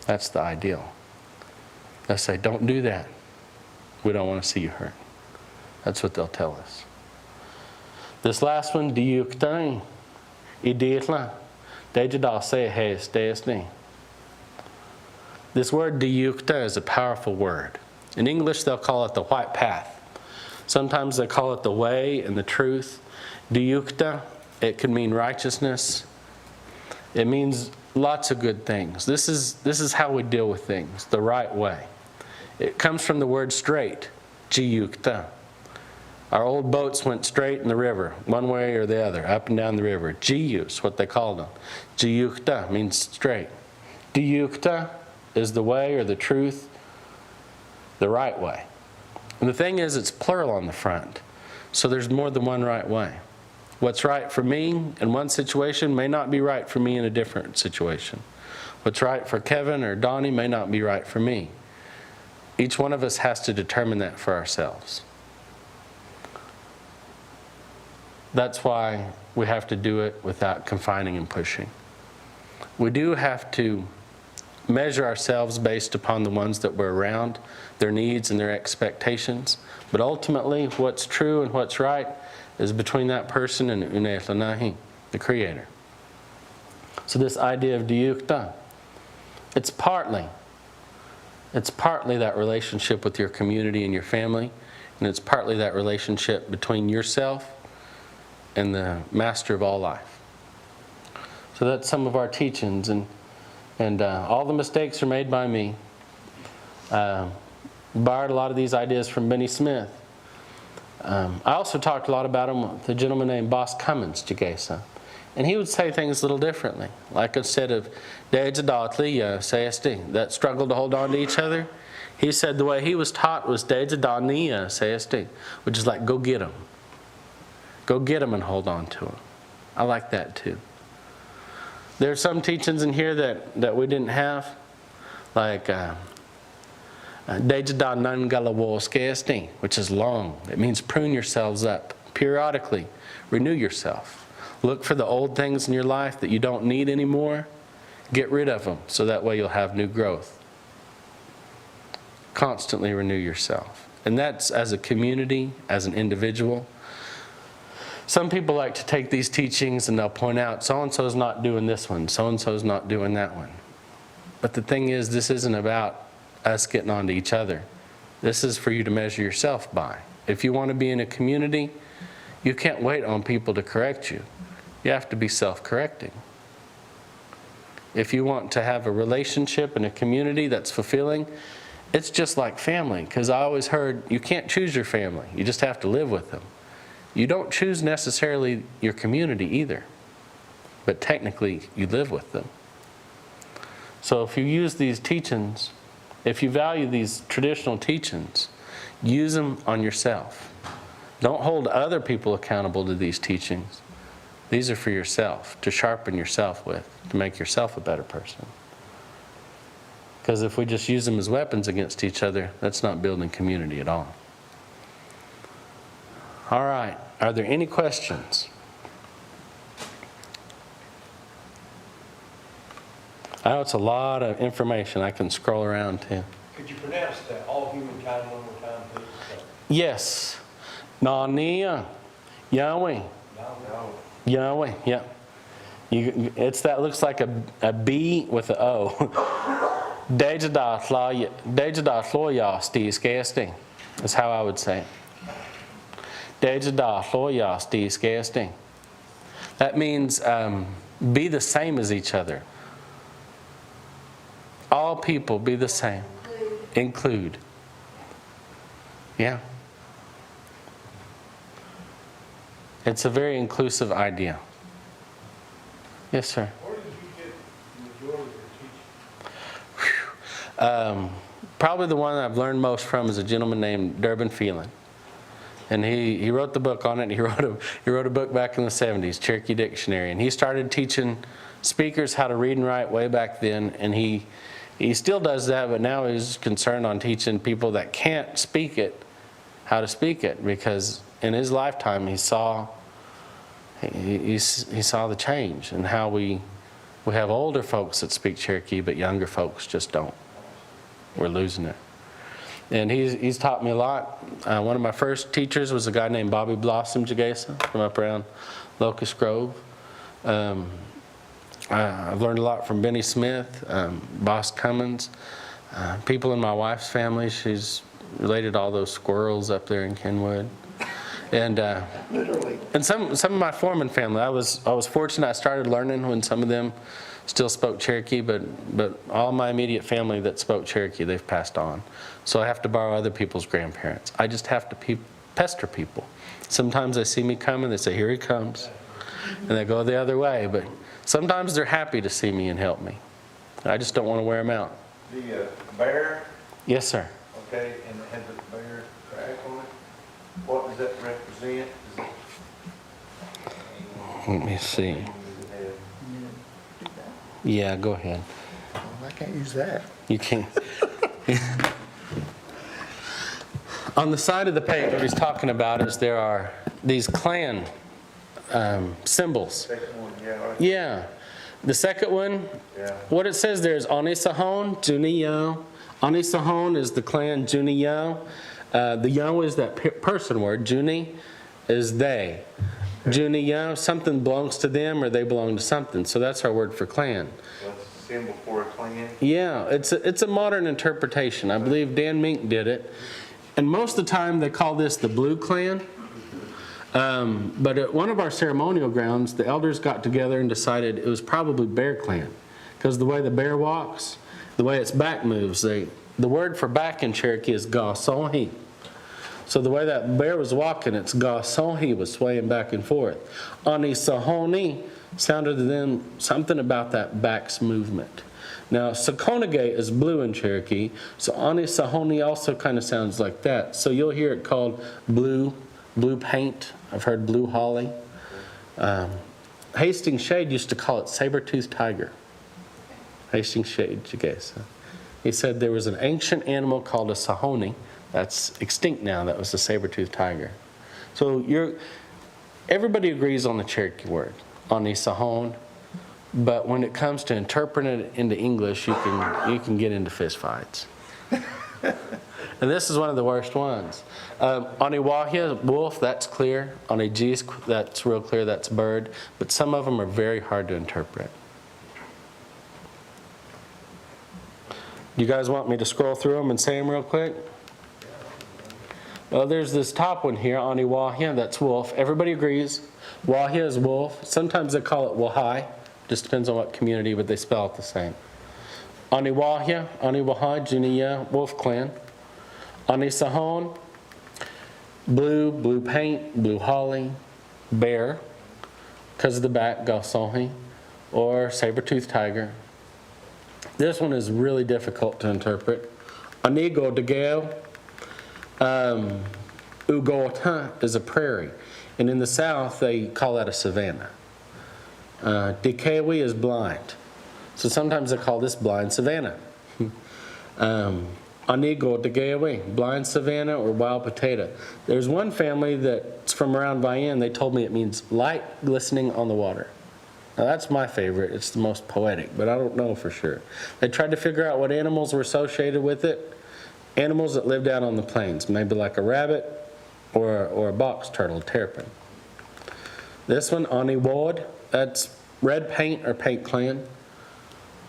That's the ideal. Let's say, don't do that. We don't want to see you hurt. That's what they'll tell us. This last one, Δ᭾temh ɪ Δ᭴tement. This word Δ᭾temh is a powerful word. In English, they'll call it the white path. Sometimes they call it the way and the truth. Δ᭾temh, it can mean righteousness. It means lots of good things. This is how we deal with things, the right way. It comes from the word straight, jíyukta. Our old boats went straight in the river, one way or the other, up and down the river. Jíyu is what they called them. Jíyukta means straight. Díyukta is the way or the truth, the right way. And the thing is, it's plural on the front. So there's more than one right way. What's right for me in one situation may not be right for me in a different situation. What's right for Kevin or Donnie may not be right for me. Each one of us has to determine that for ourselves. That's why we have to do it without confining and pushing. We do have to measure ourselves based upon the ones that we're around, their needs and their expectations. But ultimately, what's true and what's right is between that person and ᴄᴛ, the Creator. So this idea of díyukta, it's partly that relationship with your community and your family, and it's partly that relationship between yourself and the Master of all life. So that's some of our teachings, and all the mistakes are made by me. Borrowed a lot of these ideas from Benny Smith. I also talked a lot about them with a gentleman named �possi, and he would say things a little differently. Like instead of ʿɁтэɁ that struggle to hold on to each other, he said the way he was taught was ʿٓтэန့ᴏ, which is like go get them. Go get them and hold on to them. I like that too. There are some teachings in here that we didn't have, like ʿ̿̿täန့ᴏ, which is long. It means prune yourselves up. Periodically, renew yourself. Look for the old things in your life that you don't need anymore. Get rid of them, so that way you'll have new growth. Constantly renew yourself. And that's as a community, as an individual. Some people like to take these teachings and they'll point out, so-and-so's not doing this one, so-and-so's not doing that one. But the thing is, this isn't about us getting on to each other. This is for you to measure yourself by. If you want to be in a community, you can't wait on people to correct you. You have to be self-correcting. If you want to have a relationship in a community that's fulfilling, it's just like family. Because I always heard, you can't choose your family. You just have to live with them. You don't choose necessarily your community either. But technically, you live with them. So if you use these teachings, if you value these traditional teachings, use them on yourself. Don't hold other people accountable to these teachings. These are for yourself, to sharpen yourself with, to make yourself a better person. Because if we just use them as weapons against each other, that's not building community at all. All right, are there any questions? I know it's a lot of information I can scroll around to.
Could you pronounce that all humankind one more time, please?
Yes. A-Ni-YvWiYa. Yahweh, yeah. That looks like a B with an O. ʿ̿̿täɁté̿ is how I would say it. ʿ̿̿täˋté̿. That means be the same as each other. All people be the same. Include. Yeah. It's a very inclusive idea. Yes, sir.
Where did you get the majority of your teaching?
Probably the one I've learned most from is a gentleman named Durbin Feeling. And he wrote the book on it. He wrote a book back in the 70s, Cherokee Dictionary. And he started teaching speakers how to read and write way back then. And he still does that, but now he's concerned on teaching people that can't speak it how to speak it, because in his lifetime he saw the change and how we have older folks that speak Cherokee, but younger folks just don't. We're losing it. And he's taught me a lot. One of my first teachers was a guy named Bobby Blossom Jagesa from up around Locust Grove. I've learned a lot from Benny Smith, Boss Cummins, people in my wife's family. She's related to all those squirrels up there in Kenwood. And
Literally.
and some of my foreman family, I was fortunate. I started learning when some of them still spoke Cherokee, but all my immediate family that spoke Cherokee, they've passed on. So I have to borrow other people's grandparents. I just have to pester people. Sometimes they see me coming, they say, "Here he comes," and they go the other way. But sometimes they're happy to see me and help me. I just don't want to wear them out.
The bear,
Yes, sir.
okay, and it has a bear track on it. What does that represent?
Let me see.
Does it have-
Do that.
Yeah, go ahead.
Oh, I can't use that.
You can't. On the side of the page, what he's talking about is there are these clan symbols.
Second one, yeah, right.
Yeah. The second one,
Yeah.
what it says there is ʔnisahon, ʔniyo. ʔnisahon is the clan ʔniyo. The yo is that person word. ʔni is they. ʔniyo, something belongs to them or they belong to something. So that's our word for clan.
That's a symbol for a clan.
Yeah, it's a modern interpretation. I believe Dan Mink did it. And most of the time they call this the Blue Clan. But at one of our ceremonial grounds, the elders got together and decided it was probably Bear Clan. Because the way the bear walks, the way its back moves, the word for back in Cherokee is ʌ᭰ጵᴜᴜᴜ. So the way that bear was walking, its ʌ᭰ጵᴜᴜ was swaying back and forth. ʔnisahoni sounded to them something about that back's movement. Now, ʌ is blue in Cherokee, so ʔnisahoni also kind of sounds like that. So you'll hear it called blue paint. I've heard blue holly. Hastings Shade used to call it saber-toothed tiger. Hastings Shade, Jigesa. He said there was an ancient animal called a sahoni that's extinct now. That was the saber-toothed tiger. So everybody agrees on the Cherokee word, ʔnisahon. But when it comes to interpreting it into English, you can get into fist fights. And this is one of the worst ones. ʔniYvWiYa, wolf, that's clear. A-NiGiDuWaGi, that's real clear, that's bird. But some of them are very hard to interpret. You guys want me to scroll through them and say them real quick? Well, there's this top one here, ʔniWvWiYa, that's wolf. Everybody agrees. Wahia is wolf. Sometimes they call it Wahai. Just depends on what community, but they spell it the same. ʔniWvWiYa, ʔniWvWiYa, ʔniyo, wolf clan. ʔnisahon, blue paint, blue holly, bear, because of the back, ʌ᭰ጵᴜᴜ, or saber-toothed tiger. This one is really difficult to interpret. ʔniGiDuWaGi, ugota is a prairie, and in the South they call that a savanna. 噚 is blind, so sometimes they call this blind savanna. ʔniGiDuWaGi, blind savanna or wild potato. There's one family that's from around ʌ they told me it means light glistening on the water. Now that's my favorite, it's the most poetic, but I don't know for sure. They tried to figure out what animals were associated with it. Animals that lived out on the plains, maybe like a rabbit or a box turtle, a terrapin. This one, ʔniWvWiYa, that's red paint or paint clan.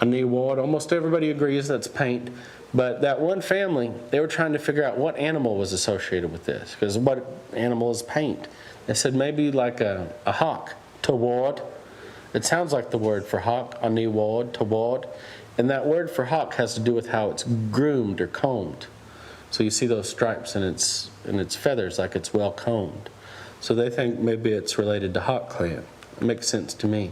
ʔniWvWiYa, almost everybody agrees that's paint. But that one family, they were trying to figure out what animal was associated with this, because what animal is paint? They said maybe like a hawk, ʌťwad. It sounds like the word for hawk, ʔniWvWiYa, ʌťwad. And that word for hawk has to do with how it's groomed or combed. So you see those stripes in its feathers, like it's well combed. So they think maybe it's related to Hawk Clan. It makes sense to me.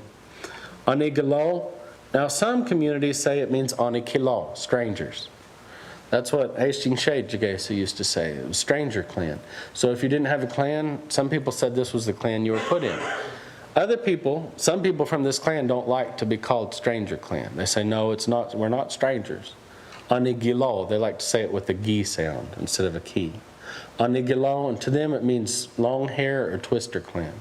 ʔniGiLo, now some communities say it means ʔniKiLo, strangers. That's what Hastings Shade Jigesa used to say. It was stranger clan. So if you didn't have a clan, some people said this was the clan you were put in. Other people, some people from this clan don't like to be called stranger clan. They say, no, it's not, we're not strangers. ʔniGiLo, they like to say it with a gi sound instead of a ki. ʔniGiLo, and to them it means long hair or twister clan.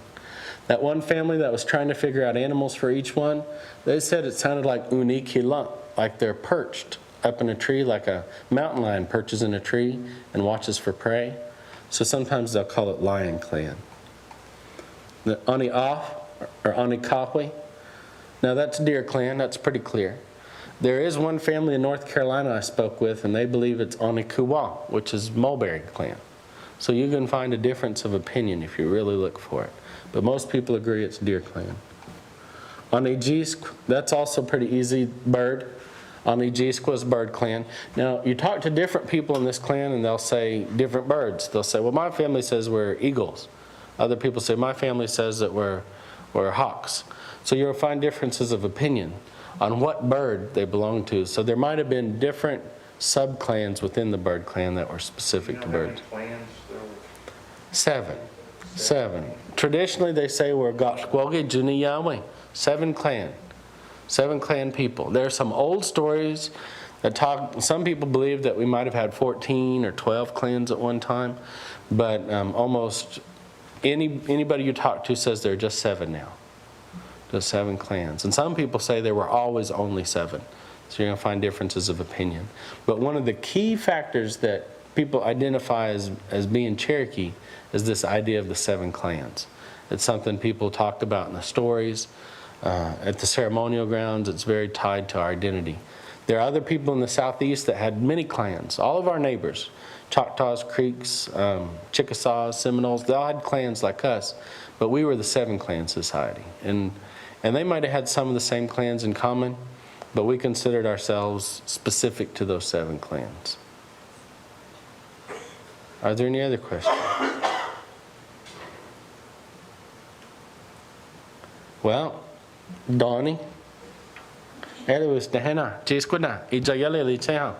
That one family that was trying to figure out animals for each one, they said it sounded like ʔniKiLo, like they're perched up in a tree, like a mountain lion perches in a tree and watches for prey. So sometimes they'll call it lion clan. The ʔniAh, or ʔnikahwi, now that's deer clan, that's pretty clear. There is one family in North Carolina I spoke with, and they believe it's ʔnikuwa, which is mulberry clan. So you can find a difference of opinion if you really look for it. But most people agree it's deer clan. A-NiGiDuWaGi, that's also pretty easy, bird. A-NiGiDuWaGi is bird clan. Now, you talk to different people in this clan and they'll say different birds. They'll say, well, my family says we're eagles. Other people say, my family says that we're hawks. So you'll find differences of opinion on what bird they belong to. So there might have been different sub-clans within the bird clan that were specific to birds. Seven. Traditionally, they say we're ⭰ seven clan people. There are some old stories that talk, some people believe that we might have had 14 or 12 clans at one time, but almost anybody you talk to says there are just 7 now. Just 7 clans. And some people say there were always only 7. So you're going to find differences of opinion. But one of the key factors that people identify as being Cherokee is this idea of the 7 clans. It's something people talk about in the stories. At the ceremonial grounds, it's very tied to our identity. There are other people in the southeast that had many clans. All of our neighbors, Choctaws, Creeks, Chickasaws, Seminoles, they all had clans like us, but we were the 7 clan society. And they might have had some of the same clans in common, but we considered ourselves specific to those 7 clans. Are there any other questions? Well, Donnie, it was the henna, cheese good na, it's a yellow, it's a